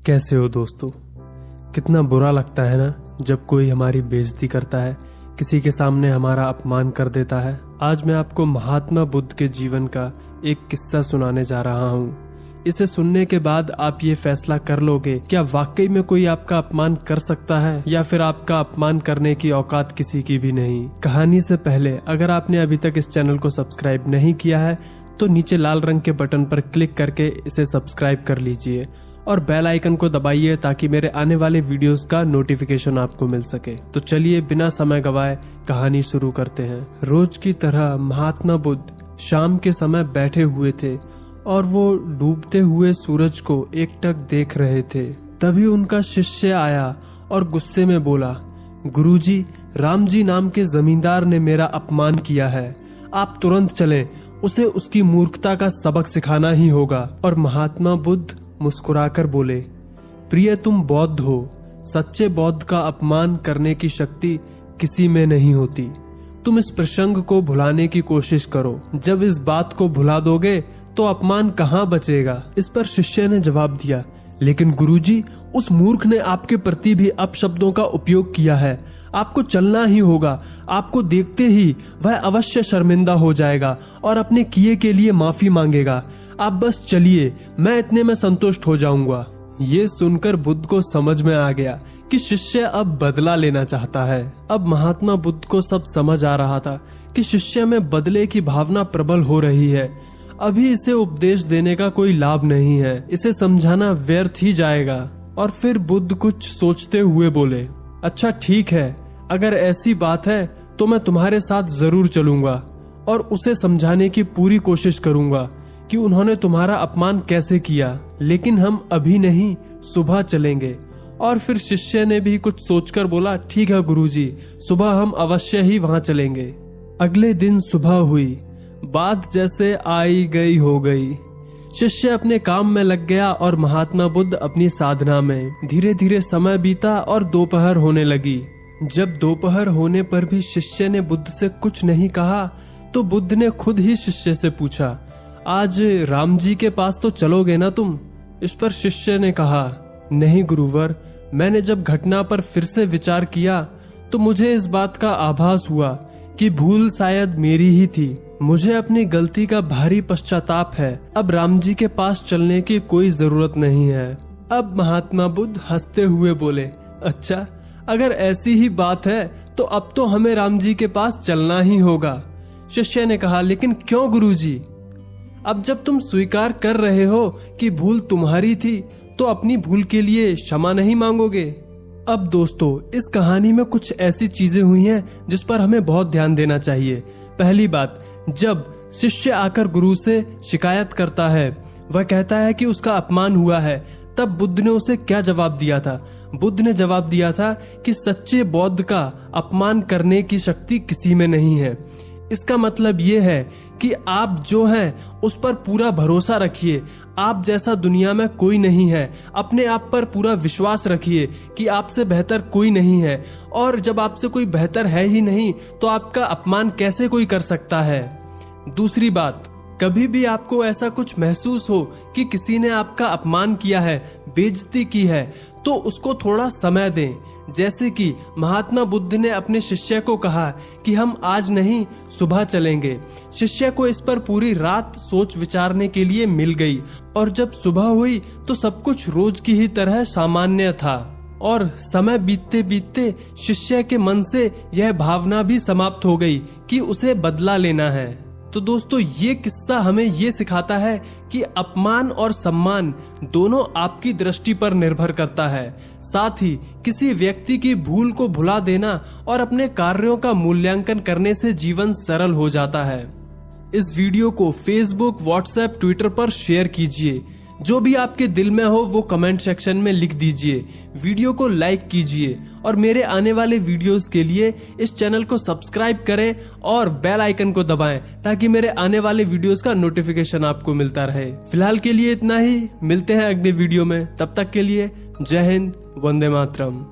कैसे हो दोस्तों। कितना बुरा लगता है ना जब कोई हमारी बेइज्जती करता है, किसी के सामने हमारा अपमान कर देता है। आज मैं आपको महात्मा बुद्ध के जीवन का एक किस्सा सुनाने जा रहा हूँ। इसे सुनने के बाद आप ये फैसला कर लोगे क्या वाकई में कोई आपका अपमान कर सकता है या फिर आपका अपमान करने की औकात किसी की भी नहीं। कहानी से पहले अगर आपने अभी तक इस चैनल को सब्सक्राइब नहीं किया है तो नीचे लाल रंग के बटन पर क्लिक करके इसे सब्सक्राइब कर लीजिए और बेल आइकन को दबाइए ताकि मेरे आने वाले वीडियोस का नोटिफिकेशन आपको मिल सके। तो चलिए बिना समय गवाए कहानी शुरू करते हैं। रोज की तरह महात्मा बुद्ध शाम के समय बैठे हुए थे और वो डूबते हुए सूरज को एकटक देख रहे थे। तभी उनका शिष्य आया और गुस्से में बोला, गुरुजी, राम जी नाम के जमींदार ने मेरा अपमान किया है, आप तुरंत चलें, उसे उसकी मूर्खता का सबक सिखाना ही होगा। और महात्मा बुद्ध मुस्कुराकर बोले, प्रिय तुम बौद्ध हो, सच्चे बौद्ध का अपमान करने की शक्ति किसी में नहीं होती। तुम इस प्रसंग को भुलाने की कोशिश करो, जब इस बात को भुला दोगे तो अपमान कहाँ बचेगा। इस पर शिष्य ने जवाब दिया, लेकिन गुरुजी, उस मूर्ख ने आपके प्रति भी अपशब्दों का उपयोग किया है, आपको चलना ही होगा। आपको देखते ही वह अवश्य शर्मिंदा हो जाएगा और अपने किए के लिए माफी मांगेगा। आप बस चलिए, मैं इतने में संतुष्ट हो जाऊंगा। ये सुनकर बुद्ध को समझ में आ गया कि शिष्य अब बदला लेना चाहता है। अब महात्मा बुद्ध को सब समझ आ रहा था कि शिष्य में बदले की भावना प्रबल हो रही है। अभी इसे उपदेश देने का कोई लाभ नहीं है, इसे समझाना व्यर्थ ही जाएगा। और फिर बुद्ध कुछ सोचते हुए बोले, अच्छा ठीक है, अगर ऐसी बात है तो मैं तुम्हारे साथ जरूर चलूंगा और उसे समझाने की पूरी कोशिश करूंगा कि उन्होंने तुम्हारा अपमान कैसे किया, लेकिन हम अभी नहीं, सुबह चलेंगे। और फिर शिष्य ने भी कुछ सोचकर बोला, ठीक है गुरुजी, सुबह हम अवश्य ही वहां चलेंगे। अगले दिन सुबह हुई, बात जैसे आई गई हो गई। शिष्य अपने काम में लग गया और महात्मा बुद्ध अपनी साधना में। धीरे धीरे समय बीता और दोपहर होने लगी। जब दोपहर होने पर भी शिष्य ने बुद्ध से कुछ नहीं कहा तो बुद्ध ने खुद ही शिष्य से पूछा, आज राम जी के पास तो चलोगे ना तुम? इस पर शिष्य ने कहा, नहीं गुरुवर, मैंने जब घटना पर फिर से विचार किया तो मुझे इस बात का आभास हुआ कि भूल शायद मेरी ही थी। मुझे अपनी गलती का भारी पश्चाताप है। अब राम जी के पास चलने की कोई जरूरत नहीं है। अब महात्मा बुद्ध हंसते हुए बोले, अच्छा, अगर ऐसी ही बात है तो अब तो हमें राम जी के पास चलना ही होगा। शिष्य ने कहा, लेकिन क्यों गुरुजी? अब जब तुम स्वीकार कर रहे हो कि भूल तुम्हारी थी तो अपनी भूल के लिए क्षमा नहीं मांगोगे? अब दोस्तों, इस कहानी में कुछ ऐसी चीजें हुई हैं जिस पर हमें बहुत ध्यान देना चाहिए। पहली बात, जब शिष्य आकर गुरु से शिकायत करता है, वह कहता है कि उसका अपमान हुआ है, तब बुद्ध ने उसे क्या जवाब दिया था? बुद्ध ने जवाब दिया था कि सच्चे बौद्ध का अपमान करने की शक्ति किसी में नहीं है। इसका मतलब ये है कि आप जो हैं उस पर पूरा भरोसा रखिए। आप जैसा दुनिया में कोई नहीं है। अपने आप पर पूरा विश्वास रखिए कि आपसे बेहतर कोई नहीं है, और जब आपसे कोई बेहतर है ही नहीं तो आपका अपमान कैसे कोई कर सकता है। दूसरी बात, कभी भी आपको ऐसा कुछ महसूस हो कि किसी ने आपका अपमान किया है, बेइज्जती की है, तो उसको थोड़ा समय दें। जैसे कि महात्मा बुद्ध ने अपने शिष्य को कहा कि हम आज नहीं, सुबह चलेंगे। शिष्य को इस पर पूरी रात सोच विचारने के लिए मिल गई और जब सुबह हुई तो सब कुछ रोज की ही तरह सामान्य था। और समय बीतते बीतते शिष्य के मन से यह भावना भी समाप्त हो गई कि उसे बदला लेना है। तो दोस्तों, ये किस्सा हमें ये सिखाता है कि अपमान और सम्मान दोनों आपकी दृष्टि पर निर्भर करता है। साथ ही किसी व्यक्ति की भूल को भुला देना और अपने कार्यों का मूल्यांकन करने से जीवन सरल हो जाता है। इस वीडियो को फेसबुक, व्हाट्सएप, ट्विटर पर शेयर कीजिए। जो भी आपके दिल में हो वो कमेंट सेक्शन में लिख दीजिए। वीडियो को लाइक कीजिए और मेरे आने वाले वीडियोस के लिए इस चैनल को सब्सक्राइब करें और बेल आइकन को दबाएं ताकि मेरे आने वाले वीडियोस का नोटिफिकेशन आपको मिलता रहे। फिलहाल के लिए इतना ही, मिलते हैं अगले वीडियो में। तब तक के लिए जय हिंद, वंदे मातरम।